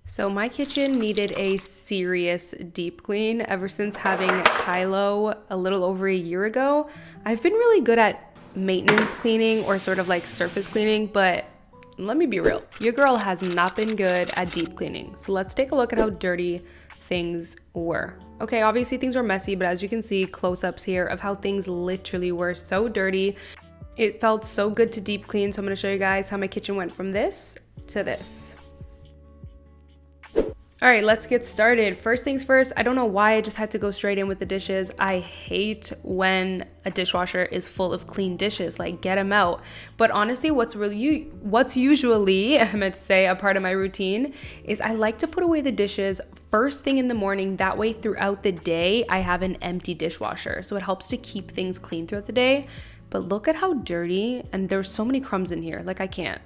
So my kitchen needed a serious deep clean. Ever since having Kylo a little over a year ago, I've been really good at maintenance cleaning or sort of like surface cleaning, but let me be real, your girl has not been good at deep cleaning. So let's take a look at how dirty things were. Okay, obviously things were messy, but as you can see, close-ups here of how things literally were so dirty. It felt so good to deep clean, so I'm gonna show you guys how my kitchen went from this to this. All right, let's get started. First things first, I don't know why I just had to go straight in with the dishes. I hate when a dishwasher is full of clean dishes, like get them out. But honestly, what's usually, I meant to say, a part of my routine is I like to put away the dishes first thing in the morning. That way throughout the day, I have an empty dishwasher. So it helps to keep things clean throughout the day. But look at how dirty, and there's so many crumbs in here, like I can't.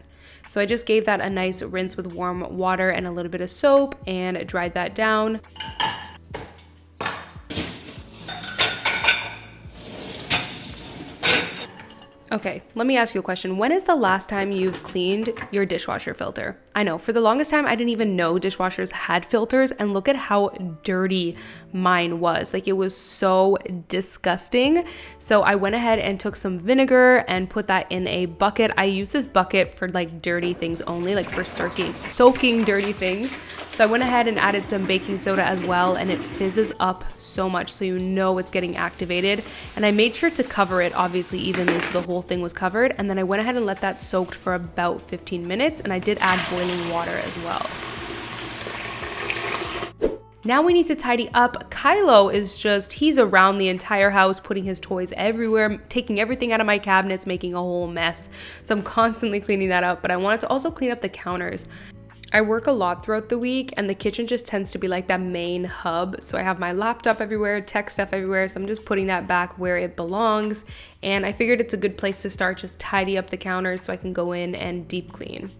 So I just gave that a nice rinse with warm water and a little bit of soap and dried that down. Okay, let me ask you a question. When is the last time you've cleaned your dishwasher filter? I know, for the longest time, I didn't even know dishwashers had filters, and look at how dirty mine was. Like, it was so disgusting. So I went ahead and took some vinegar and put that in a bucket. I use this bucket for like dirty things only, like for soaking dirty things. So I went ahead and added some baking soda as well, and it fizzes up so much so you know it's getting activated. And I made sure to cover it obviously evenly so the whole thing was covered, and then I went ahead and let that soak for about 15 minutes, and I did add boiling water as well. Now we need to tidy up. Kylo he's around the entire house, putting his toys everywhere, taking everything out of my cabinets, making a whole mess. So I'm constantly cleaning that up, but I wanted to also clean up the counters. I work a lot throughout the week, and the kitchen just tends to be like that main hub. So I have my laptop everywhere, tech stuff everywhere. So I'm just putting that back where it belongs. And I figured it's a good place to start, just tidy up the counters so I can go in and deep clean.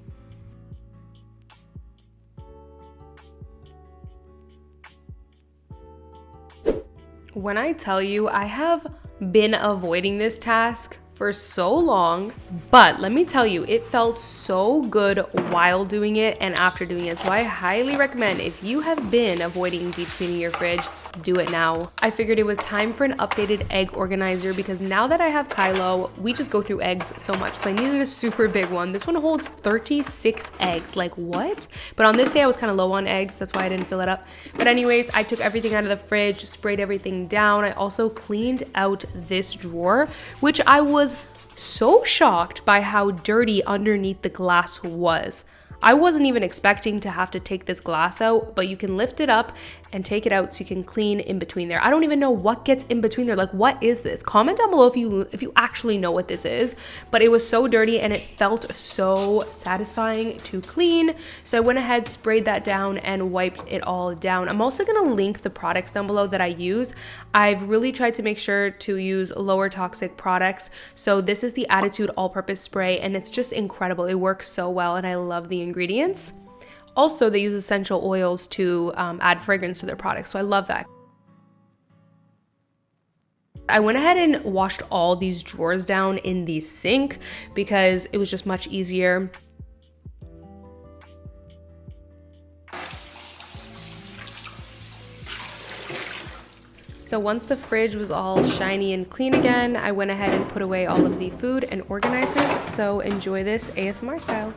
When I tell you, I have been avoiding this task for so long, but let me tell you, it felt so good while doing it and after doing it. So I highly recommend, if you have been avoiding deep cleaning your fridge, do it now. I figured it was time for an updated egg organizer because now that I have Kylo, we just go through eggs so much. So I needed a super big one. This one holds 36 eggs. Like, what? But on this day I was kind of low on eggs. That's why I didn't fill it up. But anyways, I took everything out of the fridge, sprayed everything down. I also cleaned out this drawer, which I was so shocked by how dirty underneath the glass was. I wasn't even expecting to have to take this glass out, but you can lift it up and take it out so you can clean in between there. I don't even know what gets in between there. Like, what is this? Comment down below if you actually know what this is. But it was so dirty and it felt so satisfying to clean. So I went ahead, sprayed that down and wiped it all down. I'm also gonna link the products down below that I use. I've really tried to make sure to use lower toxic products. So this is the Attitude All-Purpose Spray, and it's just incredible. It works so well and I love the ingredients. Also, they use essential oils to add fragrance to their products, so I love that. I went ahead and washed all these drawers down in the sink because it was just much easier. So once the fridge was all shiny and clean again, I went ahead and put away all of the food and organizers. So enjoy this ASMR style.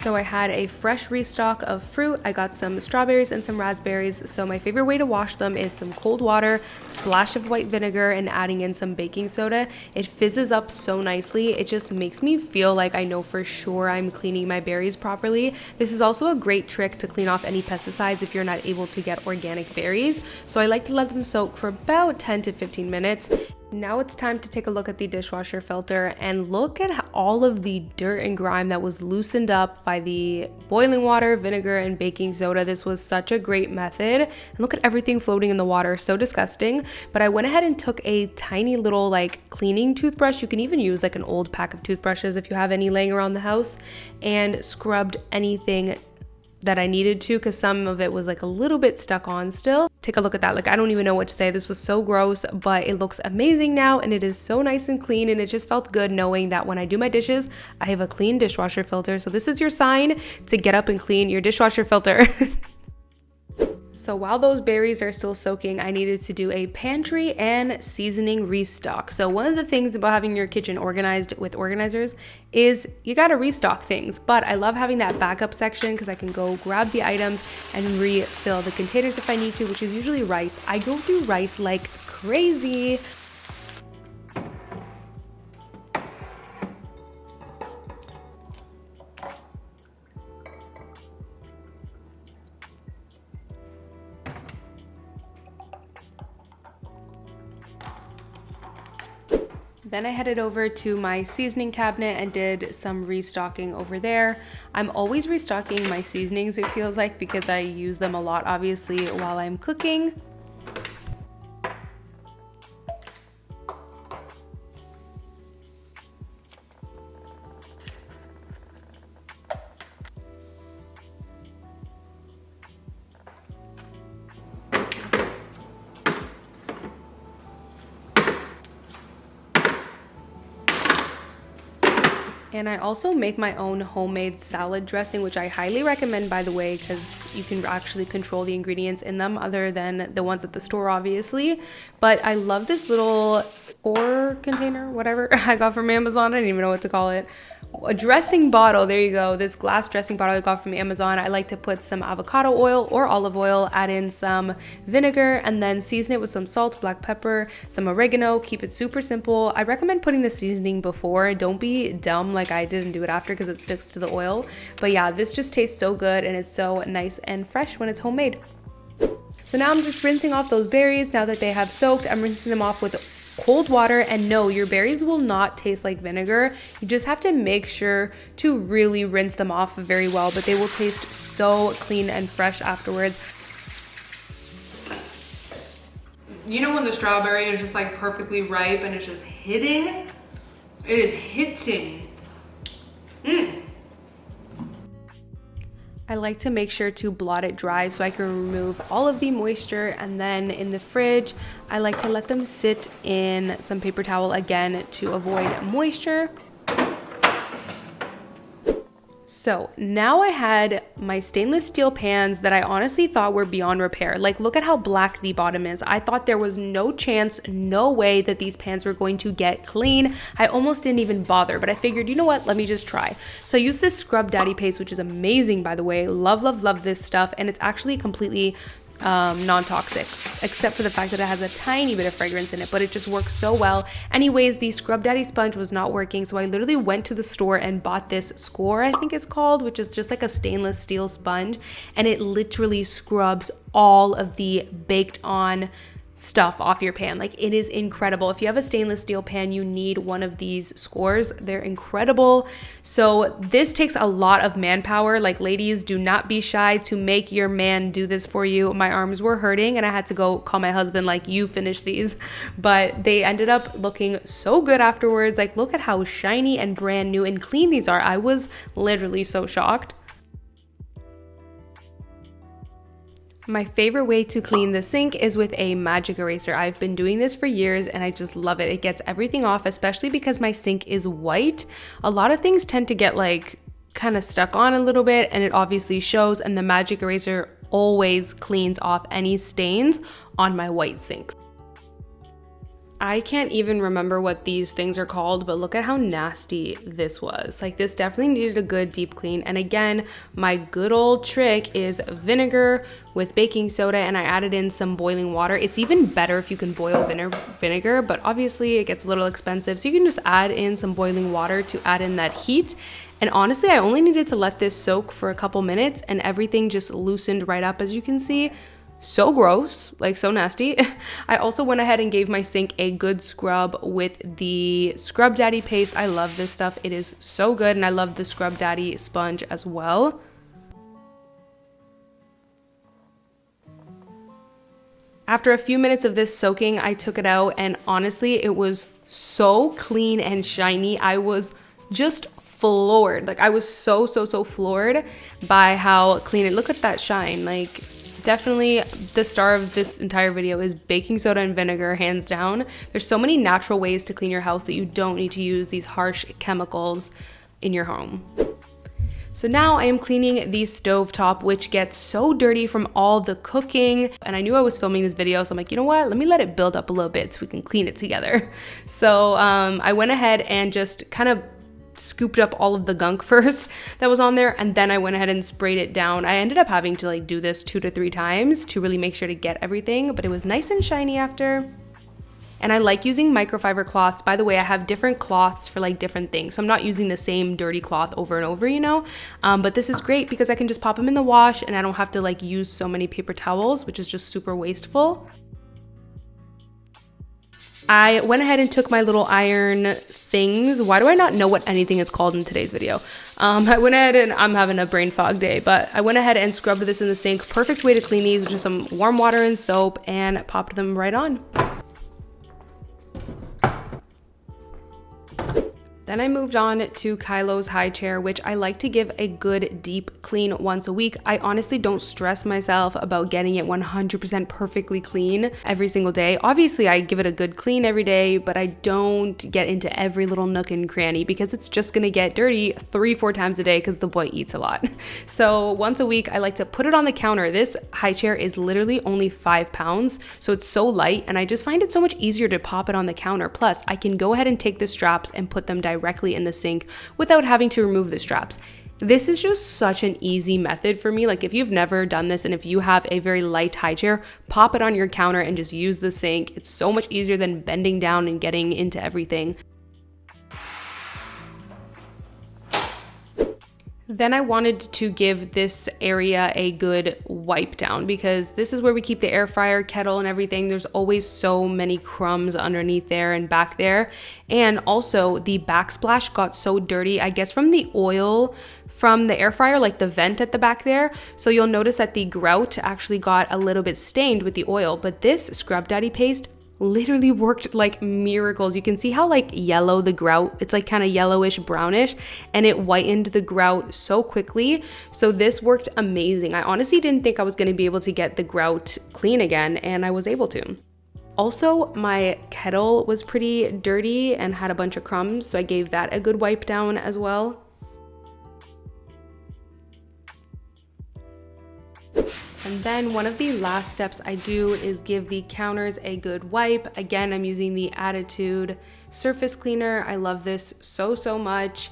So I had a fresh restock of fruit. I got some strawberries and some raspberries. So my favorite way to wash them is some cold water, splash of white vinegar, and adding in some baking soda. It fizzes up so nicely. It just makes me feel like I know for sure I'm cleaning my berries properly. This is also a great trick to clean off any pesticides if you're not able to get organic berries. So I like to let them soak for about 10 to 15 minutes. Now it's time to take a look at the dishwasher filter and look at all of the dirt and grime that was loosened up by the boiling water, vinegar, and baking soda. This was such a great method. And look at everything floating in the water, so disgusting. But I went ahead and took a tiny little like cleaning toothbrush. You can even use like an old pack of toothbrushes if you have any laying around the house, and scrubbed anything that I needed to, because some of it was like a little bit stuck on still. Take a look at that. Like, I don't even know what to say. This was so gross, but it looks amazing now, and it is so nice and clean, and it just felt good knowing that when I do my dishes, I have a clean dishwasher filter. So this is your sign to get up and clean your dishwasher filter. So while those berries are still soaking, I needed to do a pantry and seasoning restock. So one of the things about having your kitchen organized with organizers is you gotta restock things. But I love having that backup section because I can go grab the items and refill the containers if I need to, which is usually rice. I go through rice like crazy. Then I headed over to my seasoning cabinet and did some restocking over there. I'm always restocking my seasonings, it feels like, because I use them a lot, obviously, while I'm cooking. And I also make my own homemade salad dressing, which I highly recommend, by the way, because you can actually control the ingredients in them other than the ones at the store, obviously. But I love this little container, whatever I got from Amazon. I don't even know what to call it. A dressing bottle, there you go. This glass dressing bottle I got from Amazon. I like to put some avocado oil or olive oil, add in some vinegar, and then season it with some salt, black pepper, some oregano. Keep it super simple. I recommend putting the seasoning before. Don't be dumb like I did and do it after, because it sticks to the oil. But yeah, this just tastes so good, and it's so nice and fresh when it's homemade. So now I'm just rinsing off those berries. Now that they have soaked, I'm rinsing them off with cold water. And no, your berries will not taste like vinegar. You just have to make sure to really rinse them off very well, but they will taste so clean and fresh afterwards. You know when the strawberry is just like perfectly ripe and it's just hitting? It is hitting. I like to make sure to blot it dry so I can remove all of the moisture, and then in the fridge, I like to let them sit in some paper towel again to avoid moisture. So now I had my stainless steel pans that I honestly thought were beyond repair. Like, look at how black the bottom is. I thought there was no chance, no way that these pans were going to get clean. I almost didn't even bother, but I figured, you know what, let me just try. So I used this Scrub Daddy paste, which is amazing, by the way. Love, love, love this stuff. And it's actually completely non-toxic, except for the fact that it has a tiny bit of fragrance in it, but it just works so well. Anyways, the Scrub Daddy sponge was not working, so I literally went to the store and bought this Score, I think it's called, which is just like a stainless steel sponge, and it literally scrubs all of the baked on stuff off your pan. Like, it is incredible. If you have a stainless steel pan, you need one of these Scores. They're incredible. So this takes a lot of manpower. Like, ladies, do not be shy to make your man do this for you. My arms were hurting and I had to go call my husband, like, you finish these. But they ended up looking so good afterwards. Like, look at how shiny and brand new and clean these are. I was literally so shocked. My favorite way to clean the sink is with a magic eraser. I've been doing this for years and I just love it. It gets everything off, especially because my sink is white. A lot of things tend to get like kind of stuck on a little bit, and it obviously shows, and the magic eraser always cleans off any stains on my white sinks. I can't even remember what these things are called, but look at how nasty this was. Like, this definitely needed a good deep clean. And again, my good old trick is vinegar with baking soda, and I added in some boiling water. It's even better if you can boil vinegar, but obviously it gets a little expensive. So you can just add in some boiling water to add in that heat. And honestly, I only needed to let this soak for a couple minutes and everything just loosened right up, as you can see. so gross, like so nasty. I also went ahead and gave my sink a good scrub with the Scrub Daddy paste. I love this stuff. It is so good, and I love the Scrub Daddy sponge as well. After a few minutes of this soaking, I took it out, and honestly, it was so clean and shiny. I was just floored. Like, I was so floored by how clean it. Look at that shine. Like, definitely the star of this entire video is baking soda and vinegar, hands down. There's so many natural ways to clean your house that you don't need to use these harsh chemicals in your home. So now I am cleaning the stovetop, which gets so dirty from all the cooking. And I knew I was filming this video, so I'm like, you know what? Let me let it build up a little bit so we can clean it together. So I went ahead and just kind of scooped up all of the gunk first that was on there, and then I went ahead and sprayed it down. I ended up having to like do this 2 to 3 times to really make sure to get everything, but it was nice and shiny after. And I like using microfiber cloths. By the way, I have different cloths for like different things. So I'm not using the same dirty cloth over and over, you know? But this is great because I can just pop them in the wash and I don't have to like use so many paper towels, which is just super wasteful. I went ahead and took my little iron things. Why do I not know what anything is called in today's video? I went ahead and I'm having a brain fog day, but I went ahead and scrubbed this in the sink. Perfect way to clean these with just some warm water and soap, and popped them right on. Then I moved on to Kylo's high chair, which I like to give a good deep clean once a week. I honestly don't stress myself about getting it 100% perfectly clean every single day. Obviously, I give it a good clean every day, but I don't get into every little nook and cranny because it's just gonna get dirty 3-4 times a day because the boy eats a lot. So once a week, I like to put it on the counter. This high chair is literally only 5 pounds, so it's so light, and I just find it so much easier to pop it on the counter. Plus, I can go ahead and take the straps and put them directly in the sink without having to remove the straps. This is just such an easy method for me. Like, if you've never done this and if you have a very light high chair, pop it on your counter and just use the sink. It's so much easier than bending down and getting into everything. Then I wanted to give this area a good wipe down because this is where we keep the air fryer, kettle, and everything. There's always so many crumbs underneath there and back there. And also the backsplash got so dirty, I guess from the oil from the air fryer, like the vent at the back there. So you'll notice that the grout actually got a little bit stained with the oil, but this Scrub Daddy paste literally worked like miracles. You can see how like yellow the grout, it's like kind of yellowish brownish, and it whitened the grout so quickly. So this worked amazing. I honestly didn't think I was going to be able to get the grout clean again, and I was able to. Also, my kettle was pretty dirty and had a bunch of crumbs, so I gave that a good wipe down as well. And then one of the last steps I do is give the counters a good wipe. Again, I'm using the Attitude surface cleaner. I love this so much.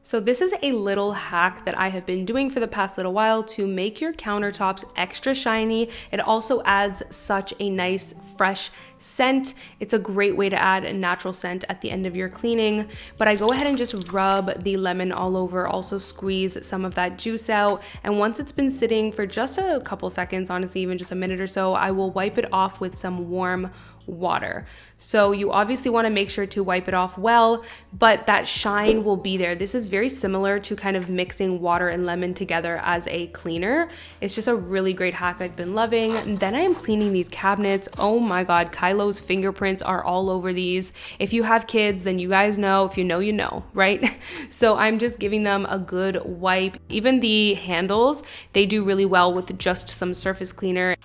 So this is a little hack that I have been doing for the past little while to make your countertops extra shiny. It also adds such a nice fresh scent. It's a great way to add a natural scent at the end of your cleaning. But I go ahead and just rub the lemon all over, also squeeze some of that juice out. And once it's been sitting for just a couple seconds, honestly, even just a minute or so, I will wipe it off with some warm water. So you obviously want to make sure to wipe it off well, but that shine will be there. This is very similar to kind of mixing water and lemon together as a cleaner. It's just a really great hack I've been loving. And then I am cleaning these cabinets. Oh my God, Kylo's fingerprints are all over these. If you have kids, then you guys know. If you know, you know, right? So I'm just giving them a good wipe. Even the handles, they do really well with just some surface cleaner.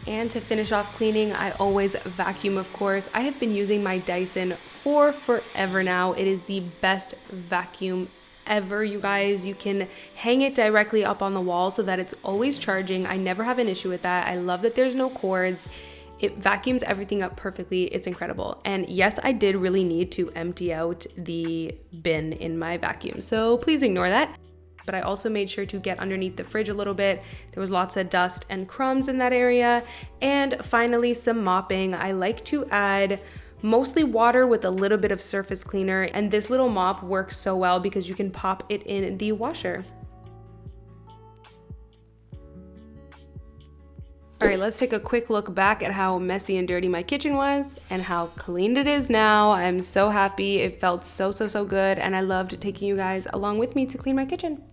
And to finish off cleaning, I always vacuum, of course. I have been using my Dyson for forever now. It is the best vacuum ever, you guys. You can hang it directly up on the wall so that it's always charging. I never have an issue with that. I love that there's no cords. It vacuums everything up perfectly. It's incredible. And yes, I did really need to empty out the bin in my vacuum, so please ignore that. But I also made sure to get underneath the fridge a little bit. There was lots of dust and crumbs in that area. And finally, some mopping. I like to add mostly water with a little bit of surface cleaner, and this little mop works so well because you can pop it in the washer. All right, let's take a quick look back at how messy and dirty my kitchen was and how clean it is now. I'm so happy. It felt so good, and I loved taking you guys along with me to clean my kitchen.